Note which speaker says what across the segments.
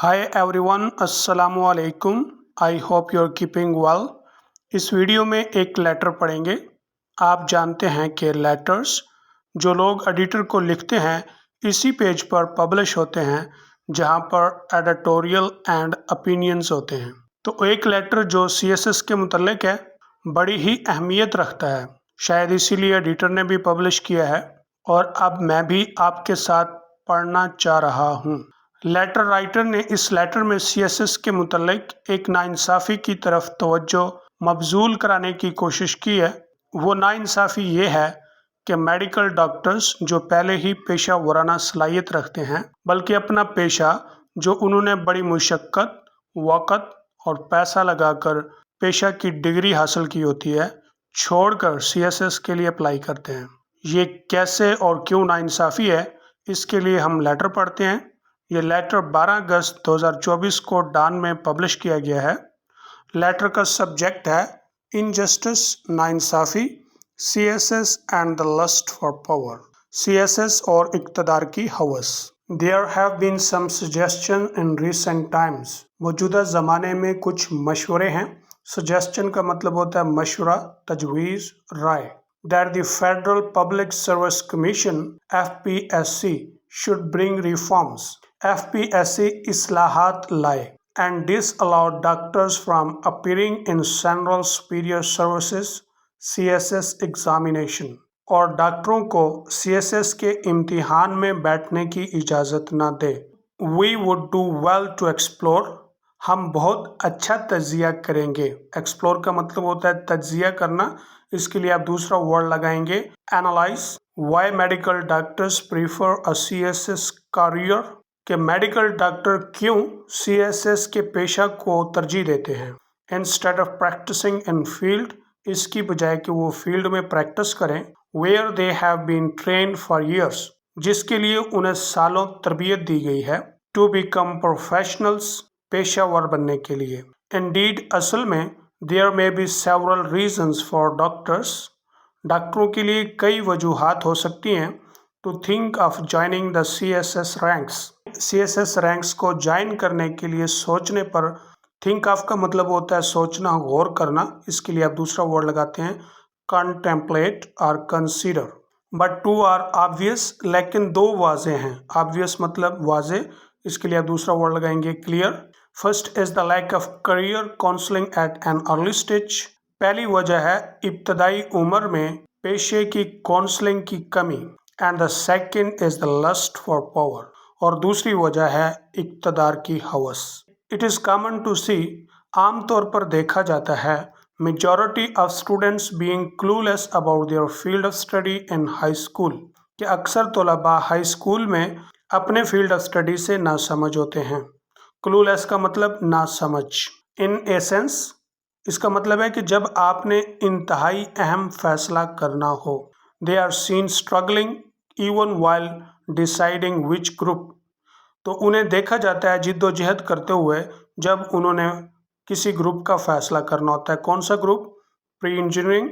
Speaker 1: हाय everyone, अस्सलामु अलैकुम। I hope you are keeping well. इस वीडियो में एक लेटर पढ़ेंगे। आप जानते हैं कि लेटर्स जो लोग एडिटर को लिखते हैं इसी पेज पर पब्लिश होते हैं जहां पर एडिटोरियल एंड ओपिनियंस होते हैं। तो एक लेटर जो सीएसएस के मुतल्लिक है बड़ी ही अहमियत रखता है, शायद इसीलिए एडिटर ने भी पब्लिश किया है और अब मैं भी आपके साथ पढ़ना चाह रहा हूँ। लेटर राइटर ने इस लेटर में सीएसएस के मुतल्लिक एक नाइंसाफ़ी की तरफ तवज्जो मबजूल कराने की कोशिश की है। वो नाइंसाफ़ी ये है कि मेडिकल डॉक्टर्स जो पहले ही पेशा वराना सलाहियत रखते हैं, बल्कि अपना पेशा जो उन्होंने बड़ी मुशक्क़त, वक़्त और पैसा लगाकर पेशा की डिग्री हासिल की होती है, छोड़कर सीएसएस के लिए अप्लाई करते हैं। ये कैसे और क्यों नाइंसाफ़ी है, इसके लिए हम लेटर पढ़ते हैं। ये लेटर 12 अगस्त 2024 को डान में पब्लिश किया गया है। लेटर का सब्जेक्ट है इनजस्टिस, नाइंसाफ़ी, CSS and the lust for power. CSS और इक़्तिदार की हवस। There have been some suggestion in recent times. मौजूदा ज़माने में कुछ मशवरे हैं। सजेशन का मतलब होता है मशवरा, तजवीज़, राय। That the federal public service commission FPSC should bring reforms. FPSC इस्लाहात लाए and disallow doctors from appearing in Central Superior Services CSS examination, और डॉक्टरों को CSS के इम्तिहान में बैठने की इजाज़त न दे। We would do well to explore. हम बहुत अच्छा तज्ज़िया करेंगे। एक्सप्लोर का मतलब होता है तज्ज़िया करना, इसके लिए आप दूसरा वर्ड लगाएंगे analyse. Why medical doctors prefer a CSS career? कि मेडिकल डॉक्टर क्यों CSS के पेशा को तरजीह देते हैं। Instead of practising in field, इसकी बजाय कि वो फील्ड में प्रैक्टिस करें। Where they have been trained for years, जिसके लिए उन्हें सालों तरबियत दी गई है। टू बिकम प्रोफेशनल्स, पेशावर बनने के लिए। इंडीड, असल में there may be several reasons for doctors, डॉक्टरों के लिए कई वजूहात हो सकती हैं। To think of joining the CSS ranks, CSS ranks को ज्वाइन करने के लिए सोचने पर। थिंक ऑफ का मतलब होता है सोचना, गौर करना, इसके लिए आप दूसरा वर्ड लगाते हैं कंटेम्पलेट और consider. But two are obvious, लेकिन दो वाजे हैं। ऑब्वियस मतलब वाजे, इसके लिए आप दूसरा वर्ड लगाएंगे clear. First is the lack of career counselling at an early stage. पहली वजह है इब्तदाई उम्र में पेशे की काउंसलिंग की कमी। And the second is the lust for power, और दूसरी वजह है इक़्तिदार की हवस। It is common to see, आम तौर पर देखा जाता है, majority of students being clueless about their field of study in high school, कि अक्सर तलबा हाई स्कूल में अपने फील्ड ऑफ स्टडी से नासमझ होते हैं। क्लूलेस का मतलब नासमझ। इन एसेंस, इसका मतलब है कि जब आपने इंतहाई अहम फैसला करना हो। They are seen struggling even while deciding which group, तो उन्हें देखा जाता है जिद्दोजहद करते हुए जब उन्होंने किसी ग्रुप का फैसला करना होता है। कौन सा group? Pre engineering,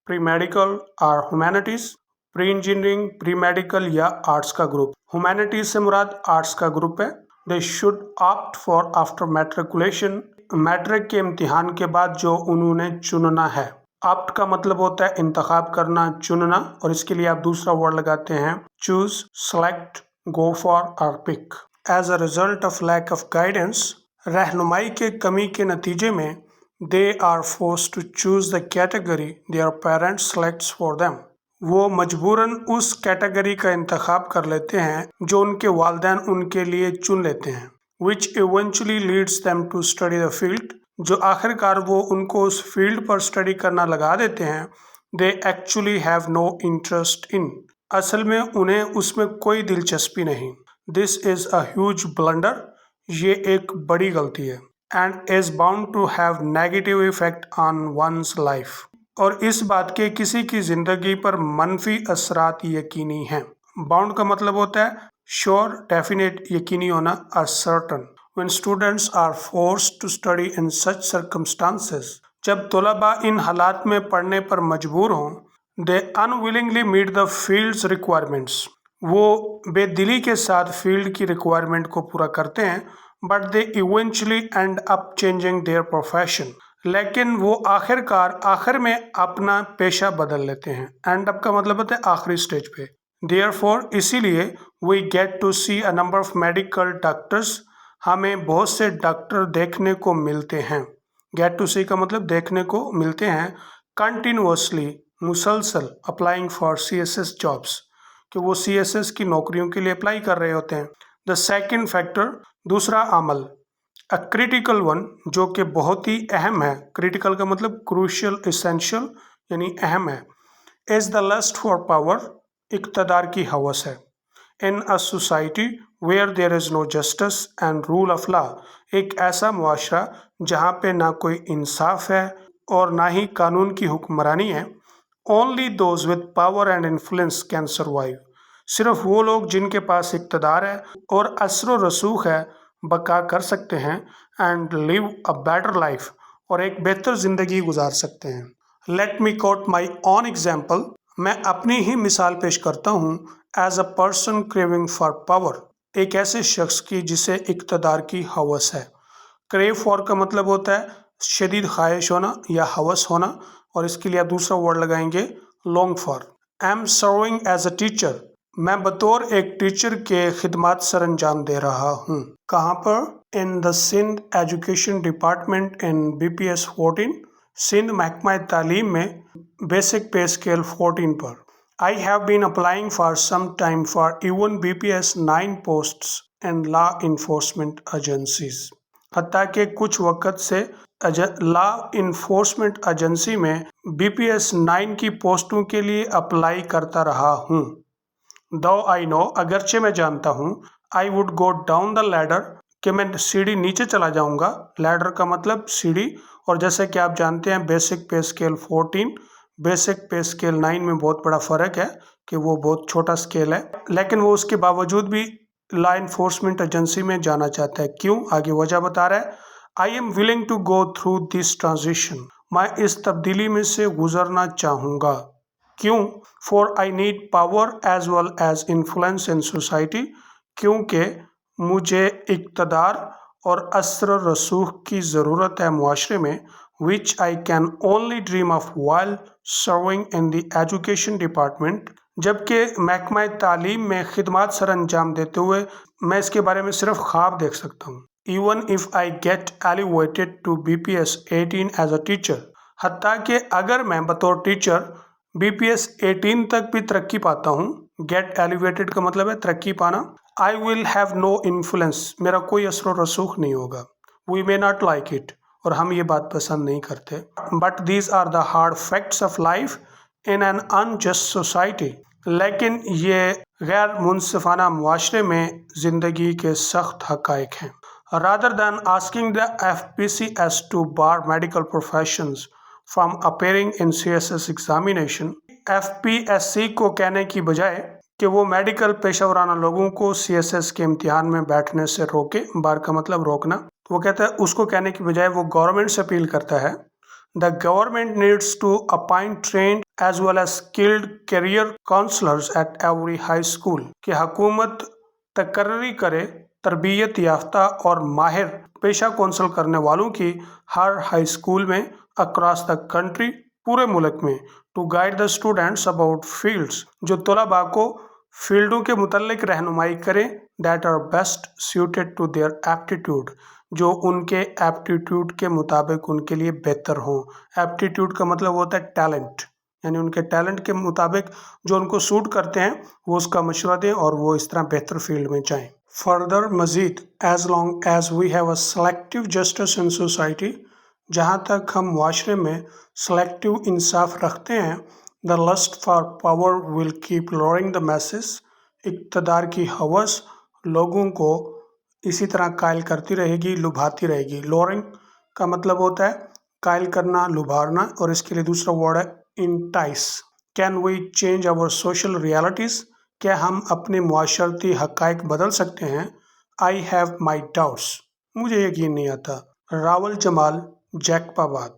Speaker 1: pre medical और humanities. Pre engineering, pre medical या आर्ट्स का ग्रुप। ह्यूमैनिटीज़ से मुराद आर्ट्स का ग्रुप है। They should opt for after matriculation, matric के इम्तिहान के बाद जो उन्होंने चुनना है। ऑप्ट का मतलब होता है इंतखाब करना, चुनना, और इसके लिए आप दूसरा वर्ड लगाते हैं चूज, सेलेक्ट, गो फॉर और pick. As a result of lack of guidance, रहनुमाई के कमी के नतीजे में they are forced to choose the category their parents selects for them, वो मजबूरन उस कैटेगरी का इंतखाब कर लेते हैं जो उनके वालिदैन उनके लिए चुन लेते हैं। Which eventually leads them to study the field, जो आखिरकार वो उनको उस फील्ड पर स्टडी करना लगा देते हैं। They actually have no interest in, असल में उन्हें उसमें कोई दिलचस्पी नहीं। This is a huge blunder, ये एक बड़ी गलती है। And is bound to have negative effect on one's life, और इस बात के किसी की ज़िंदगी पर मनफी असरात यकीनी हैं। बाउंड का मतलब होता है श्योर, डेफिनेट, यकीनी होना, और certain. When students are forced to study in such circumstances, जब तलबा इन हालात में पढ़ने पर मजबूर हों, they unwillingly meet the field's requirements, वो बेदिली के साथ फील्ड की रिक्वायरमेंट को पूरा करते हैं। But they eventually and up changing their profession. लेकिन वो आखिर में अपना पेशा बदल लेते हैं। एंड अप का मतलब होता है आखिरी स्टेज पे। देयरफॉर इसीलिए we get to see a number of medical doctors, हमें बहुत से डॉक्टर देखने को मिलते हैं। गेट टू सी का मतलब देखने को मिलते हैं। कंटिन्यूसली, मुसलसल, अप्लाइंग फॉर CSS जॉब्स, कि वो CSS की नौकरियों के लिए अप्लाई कर रहे होते हैं। द सेकेंड फैक्टर, दूसरा अमल, अ क्रिटिकल वन, जो कि बहुत ही अहम है। क्रिटिकल का मतलब क्रूशियल, इसेंशियल, यानी अहम है। Is the lust for power, इक़्तिदार की हवस है। In a society where there is no justice and rule of law, एक ऐसा मुआशरा जहाँ पे ना कोई इंसाफ है और ना ही कानून की हुक्मरानी है। Only those with power and influence can survive, सिर्फ वो लोग जिनके पास इक़्तिदार है और असर व रसूख है बका कर सकते हैं। And live a better life, और एक बेहतर ज़िंदगी गुजार सकते हैं। Let me quote my own example, मैं अपनी ही मिसाल पेश करता हूँ। As a person craving for power, एक ऐसे शख्स की जिसे इक़्तिदार की हवस है। क्रेव फॉर का मतलब होता है शदीद ख्वाहिश होना या हवस होना, और इसके लिए आप दूसरा वर्ड लगाएंगे long for. I am serving as a teacher, मैं बतौर एक टीचर के खिदमत सर अंजाम दे रहा हूँ। कहाँ पर? In the Sindh education department in BPS 14, Sindh महकमा तालीम में बेसिक पे स्केल 14 पर। I have been applying for some time for even BPS 9 posts and law enforcement agencies, हत्ता कि कुछ वक्त से लॉ इन्फोर्समेंट एजेंसी में BPS 9 की पोस्टों के लिए अप्लाई करता रहा हूँ। दो आई नो, अगरचे मैं जानता हूँ, I would go down the ladder, कि मैं सीढ़ी नीचे चला जाऊँगा। लैडर का मतलब सीढ़ी, और जैसे कि आप जानते हैं basic pay scale 14, basic pay scale 9 में बहुत बड़ा फ़र्क है कि वो बहुत छोटा स्केल है, लेकिन वो उसके बावजूद भी लॉ इन्फोर्समेंट एजेंसी में जाना चाहता है। क्यों? आगे वजह बता रहा है। I am willing to go through this transition, मैं इस तब्दीली में से गुजरना चाहूँगा। क्यों? For I need power as well as influence in society, क्योंकि मुझे इक़्तिदार और असर रसूख की ज़रूरत है मुआशरे में। Which I can only dream of while serving in the education department, जबकि महकमा तालीम में खिदमत सर अंजाम देते हुए मैं इसके बारे में सिर्फ ख्वाब देख सकता हूँ। Even if I get elevated to BPS 18 as a teacher, हत्ता कि अगर मैं बतौर टीचर BPS 18 तक भी तरक्की पाता हूँ। गेट एलिवेटेड का मतलब है तरक्की पाना। I will have no influence, मेरा कोई असर रसूख नहीं होगा। We may not like it, और हम ये बात पसंद नहीं करते। But these are the hard facts of life in an unjust society, लेकिन ये गैर मुनसिफाना मुआशरे में ज़िंदगी के सख्त हक़ाइक़ हैं। Rather than asking the FPCS to bar medical professions from appearing in CSS examination, FPSC को कहने की बजाय कि वो मेडिकल पेशा वराना लोगों को CSS के इम्तिहान में बैठने से रोके, बार का मतलब रोकना, वो कहता है उसको कहने की बजाय वो गवर्नमेंट से अपील करता है। The government needs to appoint trained as well as skilled career counsellors at every high school, कि हुकूमत तकर्री करे तरबियत याफ्ता और माहिर पेशा कौंसल करने वालों की हर हाई स्कूल में अक्रॉस द कंट्री, पूरे मुल्क में, to guide the students about fields, जो तलबा को फील्डों के मुतल्लिक रहनुमाई करें, that are best suited to their aptitude, जो उनके एप्टीट्यूड के मुताबिक उनके लिए बेहतर हों। एप्टीट्यूड का मतलब होता है टैलेंट, यानी उनके टैलेंट के मुताबिक जो उनको सूट करते हैं वो उसका मशवरा दें और वो इस तरह बेहतर फील्ड में जाएं। फर्दर मज़ीद, as long as we have a selective justice in society, जहाँ तक हम मुआशरे में सेलेक्टिव इंसाफ रखते हैं, the lust for power will keep luring the masses, इक़्तिदार की हवस लोगों को इसी तरह कायल करती रहेगी, लुभाती रहेगी। लॉरिंग का मतलब होता है कायल करना, लुभाना, और इसके लिए दूसरा वर्ड है entice. Can we change our social realities, क्या हम अपने मुआशरती हक़ाइक़ बदल सकते हैं? आई हैव माई डाउट्स, मुझे यकीन नहीं आता। रावल जमाल, जैकबाबाद।